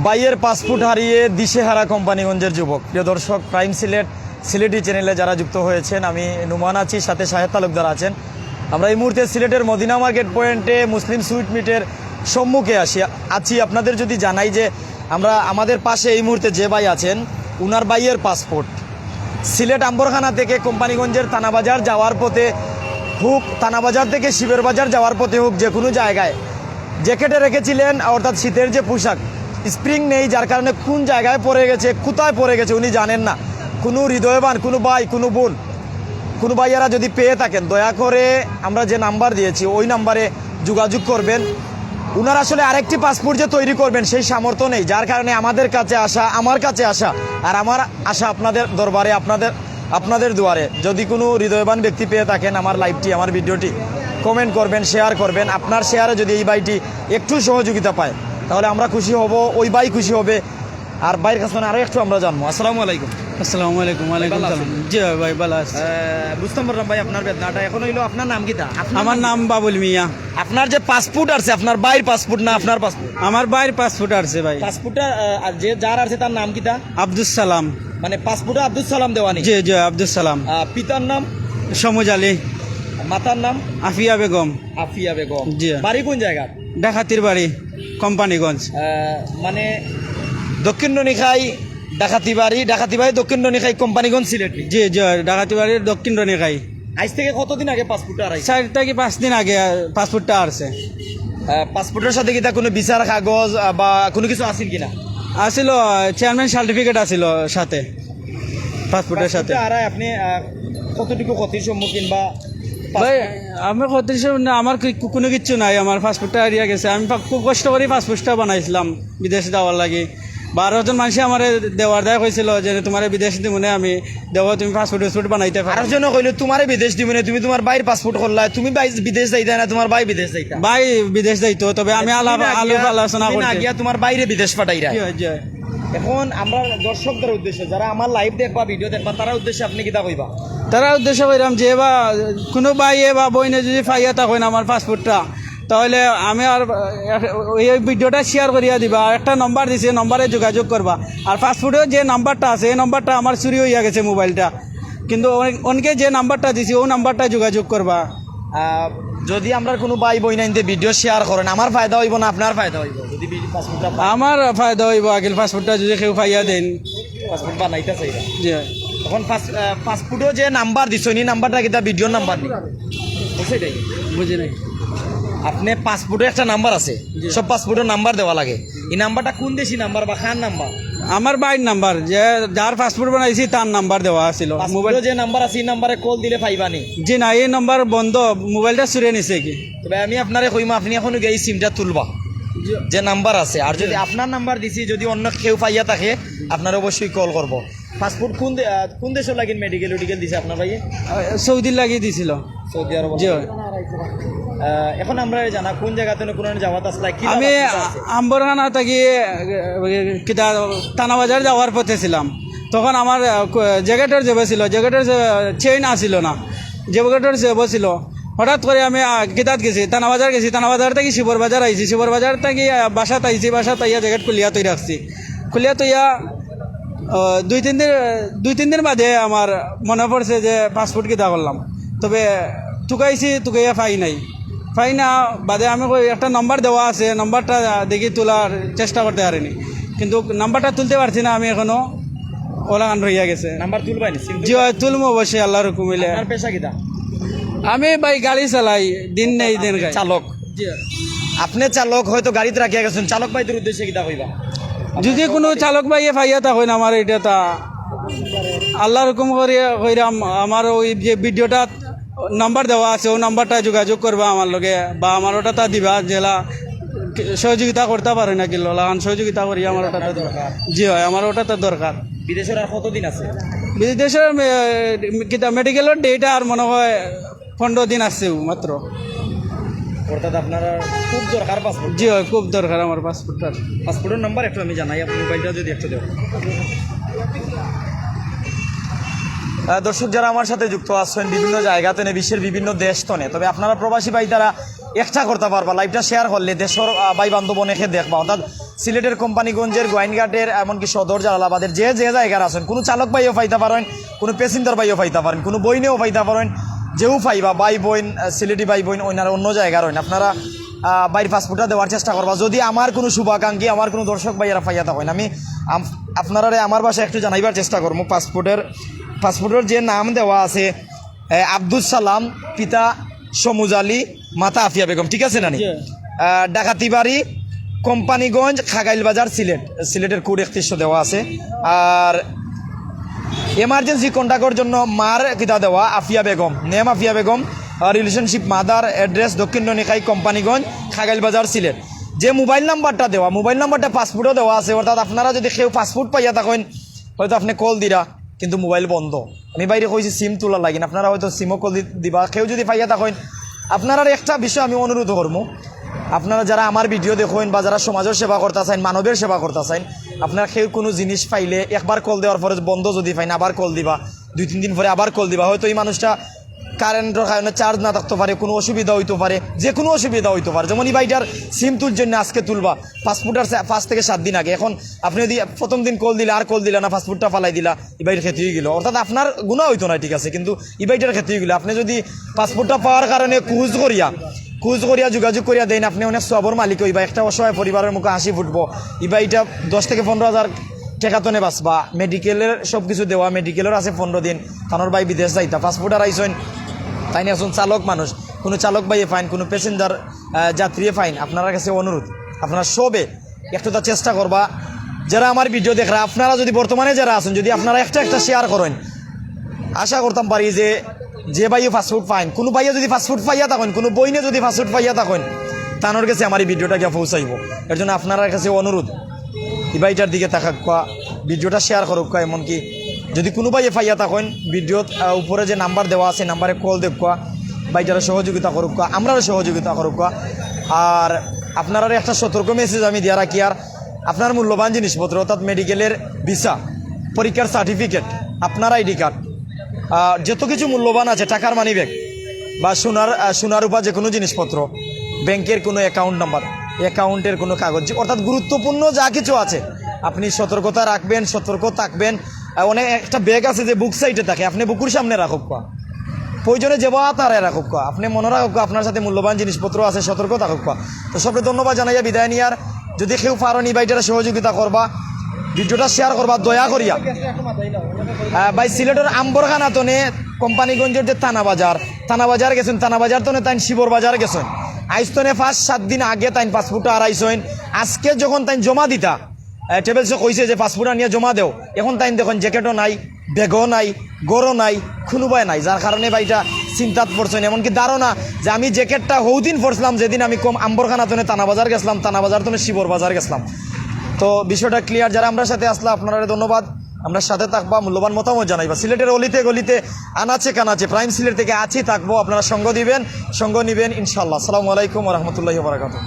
বাইয়ের পাসপোর্ট হারিয়ে দিশেহারা কোম্পানিগঞ্জের যুবক। প্রিয় দর্শক, প্রাইম সিলেটি চ্যানেলে যারা যুক্ত হয়েছেন, আমি নুমান আছি, সাথে শাহেদ তালুকদার আছেন। আমরা এই মুহূর্তে সিলেটের মদিনা মার্কেট পয়েন্টে মুসলিম সুইট মিটের সম্মুখে আছি। আপনাদের যদি জানাই যে আমাদের পাশে এই মুহূর্তে যে ভাই আছেন, উনার বাইয়ের পাসপোর্ট সিলেট আম্বরখানা থেকে কোম্পানিগঞ্জের থানাবাজার যাওয়ার পথে হোক, থানাবাজার থেকে শিবের বাজার যাওয়ার পথে হোক, যে কোনো জায়গায় জ্যাকেটে রেখেছিলেন, অর্থাৎ শীতের যে পোশাক, স্প্রিং নেই, যার কারণে কোন জায়গায় পড়ে গেছে, কোথায় পড়ে গেছে উনি জানেন না। কোনো হৃদয়বান, কোনো ভাই, কোনো বোন, কোনো ভাইয়ারা যদি পেয়ে থাকেন, দয়া করে আমরা যে নাম্বার দিয়েছি ওই নাম্বারে যোগাযোগ করবেন। উনার আসলে আরেকটি পাসপোর্ট যে তৈরি করবেন সেই সামর্থ্য নেই, যার কারণে আমাদের কাছে আসা, আমার কাছে আসা, আর আমার আশা আপনাদের দরবারে, আপনাদের দুয়ারে। যদি কোনো হৃদয়বান ব্যক্তি পেয়ে থাকেন, আমার লাইভটি, আমার ভিডিওটি কমেন্ট করবেন, শেয়ার করবেন। আপনার শেয়ারে যদি এই ভাইটি একটু সহযোগিতা পায় তাহলে আমরা খুশি হব, ওই ভাই খুশি হবে। আর ভাইয়ের কাছে আরও একটু আমরা জানবো। আসসালামু আলাইকুম। আসসালামু আলাইকুম। ওয়ালাইকুম সালাম। জি ভাই, ভালো আছি। বুঝতে পারলাম ভাই আপনার বেদনাটা। এখন হইলো আপনার নাম কিটা? আমার নাম বাবুল মিয়া। আপনার যে পাসপোর্ট আছে, আপনার বাইর পাসপোর্ট না আপনার পাসপোর্ট? আমার বাইর পাসপোর্ট আছে ভাই। পাসপোর্টটা যে যার আছে তার নাম কিটা? আব্দুল সালাম। মানে পাসপোর্টে আব্দুল সালাম দেওয়ানি? জি জি, আব্দুল সালাম। পিতার নাম? সমুজ আলী। মাতার নাম? আফিয়া বেগম। আফিয়া বেগম। জি। বাড়ি কোন জায়গা? ডাকাতির বাড়ি, কোম্পানিগঞ্জ। মানে দক্ষিণ রনিখাই ডাকাতি বাড়ি দক্ষিণ রনিখাই কোম্পানিগঞ্জ সিলেট। জি জি, ডাকাতি বাড়ির দক্ষিণ রনিখাই। আজ থেকে কতদিন আগে পাসপোর্টটা আড়াই? 4 থেকে 5 দিন আগে পাসপোর্টটা আসছে। পাসপোর্টের সাথে কি কোনো বিচার কাগজ বা কোনো কিছু আছিল কিনা? আসিল, চেয়ারম্যান সার্টিফিকেট আসিল সাথে, পাসপোর্টের সাথে। আড়াই আপনি কতটুকু ক্ষতির সম্মুখীন বা? ভাই আমি আমার কোনো কিচ্ছু নাই, আমার পাসপোর্টটা হারিয়ে গেছে। আমি খুব কষ্ট করে পাসপোর্টটা বানাইছিলাম বিদেশে যাওয়ার লাগে। 12 জন মানুষ আমার দেওয়ার দায় হয়েছিল যে তোমার বিদেশ দিমনে আমি দেওয়া, তুমি পাসপোর্ট বানাইতে পারো। 12 জন কইলে তোমার বিদেশ দিমনে, তুমি তোমার বাইর পাসপোর্ট করলা, তুমি বিদেশ যাইতা না, তোমার ভাই বিদেশ যাইতা? ভাই বিদেশ যাইতো, তবে আমি আলোচনা করি গিয়া তোমার বাইরে বিদেশ পাঠাইরা। কি হয়েছে এখন আমরা দর্শকদের উদ্দেশ্যে, যারা আমার লাইভ দেখবা, ভিডিও দেখবা, তারা উদ্দেশ্যে আপনি কিতা কইবা? তারা উদ্দেশ্য করিলাম যে বা কোনো ভাইয়ে বা বইনে যদি পাইয়া থাকেন আমার পাসপোর্টটা, তাহলে আমি আর এই ভিডিওটা শেয়ার করিয়া দিবা। আর একটা নম্বর দিছে, নম্বরে যোগাযোগ করবা। আর পাসপোর্টের যে নাম্বারটা আছে, এই নাম্বারটা আমার চুরি হইয়া গেছে মোবাইলটা, কিন্তু অনেকে যে নাম্বারটা দিছি ওই নাম্বারটা যোগাযোগ করবা। যদি আমরা কোনো ভাই বই নাইতে ভিডিও শেয়ার করেন, আমার ফায়দা হইব না আপনার ফায়দা হইব? যদি পাসপোর্টটা আমার ফায়দা হইব, আগের পাসপোর্টটা যদি কেউ পাইয়া দেন। পাসপোর্ট বানাইতে চাইরা জি। এখন পাসপোর্টও যে নাম্বার দিছো, এই নাম্বারটা কিতা ভিডিওর নাম্বার নেই? সেটাই বুঝি নাই। আপনি পাসপোর্টে একটা নাম্বার আছে, সব পাসপোর্টের নাম্বার দেওয়া লাগে। এই নাম্বারটা কোন দেশি নাম্বার বা খান নাম্বার? আমার বাইর নাম্বার, যে যার পাসপোর্ট বানাইছি তার নাম্বার দেওয়া ছিল। মোবাইল যে নাম্বার আছে এই নাম্বারে কল দিলে পাইবানি? জি না, এই নাম্বার বন্ধ, মোবাইলটা চুরিয়ে নিছে কি। তবে আমি আপনারে কইমা, আপনি এখন এই সিমটা তুলবা, যে নাম্বার আছে। আর যদি আপনার নাম্বার দিছি, যদি অন্য কেউ পাইয়া থাকে, আপনার অবশ্যই কল করব। পাসপোর্ট কোন দেশের লাগে মেডিকেল দিছে আপনার ভাইয়ে? সৌদির লাগিয়ে দিছিল। সৌদি আরব। জি। এখন আমরা জানা কোন জায়গাতে কোনো যাওয়াত আসলে কি? আমি আম্বরখানা থেকে কিতা থানাবাজার যাওয়ার পথে ছিলাম, তখন আমার জ্যাকেটের জেবে ছিল, জ্যাকেটের চেইন আসিল না, জ্যাকেটের জেব ছিল। হঠাৎ করে আমি কিতাত গেছি, থানাবাজার গেছি, থানাবাজার থেকে শিবর বাজার আইছি, শিবর বাজার থেকে বাসাত আইছি, বাসাত আইয়া জ্যাকেট খুলিয়া তৈ রাখছি। খুলিয়া তৈয়া 2-3 দিন বাদে আমার মনে পড়ছে যে পাসপোর্ট কিতা করলাম। তবে তুকাইয়া পাই না বাদে আমি একটা নম্বর দেওয়া আছে, নম্বরটা দেখি তোলার চেষ্টা করতে পারিনি, কিন্তু নাম্বারটা তুলতে পারছি না আমি এখনো, ওলাগান রইয়া গেছে। নাম্বার তুলবাইনি? জি তুলবো অবশ্যই, আল্লাহর হুকুম হইলে। আপনার পেশা কিতা? আমি ভাই গাড়ি চালাই, দিন নেই দিন খাই। চালক? জি। আপনি চালক, হয়তো গাড়িতে রাখিয়া গেছেন, চালক ভাইদের উদ্দেশ্যে কিতা কইবা? যদি কোনো চালক ভাইয়ে পাইয়া থাকেন আমার এটা, তা আল্লাহর হুকুম কইরাম, আমার ওই যে ভিডিওটা নাম্বার দেওয়া আছে ওই নাম্বারটা যোগাযোগ করবা আমার লগে, বা আমার ওটা তা দিবা, জেলা সহযোগিতা করতে পারে না কি লাগান সহযোগিতা করি আমার ওটা দরকার। জি হয়, আমার ওটা তো দরকার। বিদেশের আর কতদিন আছে? বিদেশের কিতা মেডিকেলের ডেট আর মনে হয় 15 দিন আসছে মাত্র। অর্থাৎ আপনার খুব দরকার পাসপোর্ট? জি হয়, খুব দরকার আমার পাসপোর্টটার। পাসপোর্টের নাম্বার একটু আমি জানাই, আপনার মোবাইলটা যদি একটু দেবেন। দর্শক যারা আমার সাথে যুক্ত আছেন বিভিন্ন জায়গাতে, বিশ্বের বিভিন্ন দেশ তনে, তবে আপনারা প্রবাসী ভাই তারা একটা করতে পারবা, লাইভটা শেয়ার করলে দেশের ভাই বান্ধব অনেকে দেখবা। অর্থাৎ সিলেটের কোম্পানিগঞ্জের গোয়াইনঘাটের এমনকি সদর জালালাবাদের যে যে জায়গার আছেন কোনো চালক ভাইও পাইতে পারেন, কোনো প্যাসেঞ্জার ভাইও পাইতে পারেন, কোনো বইনেও পাইতে পারেন, যেও পাইবা ভাই বোন সিলেটি ভাই বোন ওনারা অন্য জায়গার হইন আপনারা বাইর পাসপোর্টটা দেওয়ার চেষ্টা করবা। যদি আমার কোনো শুভাকাঙ্ক্ষী আমার কোনো দর্শক ভাইয়ারা পাইয়া থাকেন আমি আপনারা আমার বাসায় একটু জানাইবার চেষ্টা করবো। পাসপোর্টের যে নাম দেওয়া আছে আব্দুল সালাম, পিতা সমুজ আলী, মাতা আফিয়া বেগম, ঠিক আছে নানি? ডাকাতিবাড়ি, কোম্পানিগঞ্জ, খাগাইল বাজার, সিলেটের কোড 3100 দেওয়া আছে। আর এমার্জেন্সি কন্ট্যাক্টের জন্য মার কিতা দেওয়া Afia Begum, name Afia Begum, relationship mother, address দক্ষিণ ননিখাই, কোম্পানিগঞ্জ, খাগাইল বাজার, সিলেট। যে মোবাইল নাম্বারটা দেওয়া, মোবাইল নাম্বারটা পাসপোর্টও দেওয়া আছে, অর্থাৎ আপনারা যদি কেউ পাসপোর্ট পাইয়া থাকেন হয়তো আপনি কল দিরা কিন্তু মোবাইল বন্ধ, আমি বাইরে কইছি সিম তোলা লাগিন, আপনারা হয়তো সিমও কল দিবা। কেউ যদি পাইয়া থাকেন আপনারা একটা বিষয় আমি অনুরোধ করবো, আপনারা যারা আমার ভিডিও দেখেন বা যারা সমাজের সেবা করতে চান, মানবের সেবা করতে চান, আপনারা কেউ কোনো জিনিস পাইলে একবার কল দেওয়ার পরে বন্ধ যদি পাইন আবার কল দিবা, 2-3 দিন পরে আবার কল দিবা। হয়তো এই মানুষটা কারেন্টের কারণে চার্জ না থাকতে পারে, কোনো অসুবিধা হইতে পারে, যে কোনো অসুবিধা হইতে পারে। যেমন এই বাইটার সিম জন্য আজকে তুলবা, পাসপোর্টার 5 থেকে 7 দিন আগে, এখন আপনি যদি প্রথম দিন কল দিলে আর কল দিলা না, পাসপোর্টটা ফালাই দিলা, এই বাইটের ক্ষেত্রে হয়ে গেল, অর্থাৎ আপনার গুণা হইতো না, ঠিক আছে, কিন্তু এই বাইটার ক্ষেত্রে হয়ে গেল। আপনি যদি পাসপোর্টটা পাওয়ার কারণে কুজ করিয়া যোগাযোগ করিয়া দেন, আপনি অনেক সবর মালিক হইবা, একটা অসহায় পরিবারের মুখে হাসি ফুটবো। এবার এটা 10 থেকে 15,000 টাকা তো বাঁচবা। মেডিকেলের সব কিছু দেওয়া, মেডিকেলের আছে 15 দিন, তানোর ভাই বিদেশ যাইতা, পাসপোর্টার আইসেন, তাই না? একজন চালক মানুষ, কোনো চালক ভাইয়ে ফাইন, কোনো প্যাসেঞ্জার যাত্রীয়ে ফাইন। আপনার কাছে অনুরোধ, আপনারা সবে একটু তা চেষ্টা করবা, যারা আমার ভিডিও দেখরা, আপনারা যদি বর্তমানে যারা আছেন, যদি আপনারা একটা শেয়ার করেন, আশা করতাম পারি যে ভাইও ফাস্টফুড পাইন, কোনো ভাইয়া যদি ফাস্টফুড পাইয়া থাকেন, কোনো বইনে যদি ফাস্টফুড পাইয়া থাকেন, তানোর কাছে আমার এই ভিডিওটা গিয়ে পৌঁছাইব। এর জন্য আপনার কাছে অনুরোধ, এই ভাইটার দিকে তাকাক্কা, ভিডিওটা শেয়ার করুক, এমনকি যদি কোনো ভাইয়ে পাইয়া থাকেন ভিডিওর উপরে যে নাম্বার দেওয়া আছে নাম্বারে কল দেখুয়া, ভাইটারা সহযোগিতা করুক, আমরাও সহযোগিতা করুক। আর আপনারা একটা সতর্ক মেসেজ আমি দিয়া রাখি, আর আপনার মূল্যবান জিনিসপত্র অর্থাৎ মেডিকেলের ভিসা, পরীক্ষার সার্টিফিকেট, আপনার আইডি কার্ড, যত কিছু মূল্যবান আছে, টাকার মানি ব্যাগ বা সোনার উপা যে কোনো জিনিসপত্র, ব্যাংকের কোনো অ্যাকাউন্ট নাম্বার, অ্যাকাউন্টের কোনো কাগজ, অর্থাৎ গুরুত্বপূর্ণ যা কিছু আছে আপনি সতর্কতা রাখবেন, সতর্ক থাকবেন। অনেক একটা ব্যাগ আছে যে বুক সাইডে থাকে, আপনি বুকুর সামনে রাখুক, প্রয়োজনে যে বা তারাই রাখুক, আপনি মনে রাখুক আপনার সাথে মূল্যবান জিনিসপত্র আছে, সতর্ক থাকুক। তো সবকে ধন্যবাদ জানাইয়া বিদায় নিয়ার, যদি কেউ পারো নি ভাইটারা সহযোগিতা করবা, ভিডিওটা শেয়ার করবা দয়া করিয়া। ভাই সিলেটের আম্বরখানা তনে কোম্পানিগঞ্জের যে থানাবাজার গেছেন, থানাবাজার তনে তাই শিবর বাজার গেছেন, আইস্তনে 5-7 দিন আগে তাই পাসপোর্টটা আড়াইছেন। আজকে যখন তাই জমা দিতা, ট্রেভেলসে কইছে যে পাসপোর্টটা নিয়ে জমা দেও, এখন তাই দেখুন জ্যাকেটও নাই, ব্যাগও নাই, গড়ও নাই, খুনুবাই নাই, যার কারণে ভাইটা চিন্তাত পড়ছেন। এমনকি ধারণা যে আমি জ্যাকেটটা হৌদিন পড়ছিলাম যেদিন আমি আম্বরখানা তনে থানাবাজার গেছিলাম, থানাবাজার তনে শিবর বাজার গেছিলাম। তো বিষয়টা ক্লিয়ার, যারা আমরা সাথে আসলে আপনারা ধন্যবাদ, আমরা সাথে থাকবা, মূল্যবান মতামত জানাইবা। সিলেটের অলিতে গলিতে আনাচে কানাচে প্রাইম সিলেট থেকে আছি থাকবো, আপনারা সঙ্গ নিবেন ইনশাল্লাহ। আসসালামু আলাইকুম ওয়া রাহমাতুল্লাহি ওয়া বারাকাতুহু।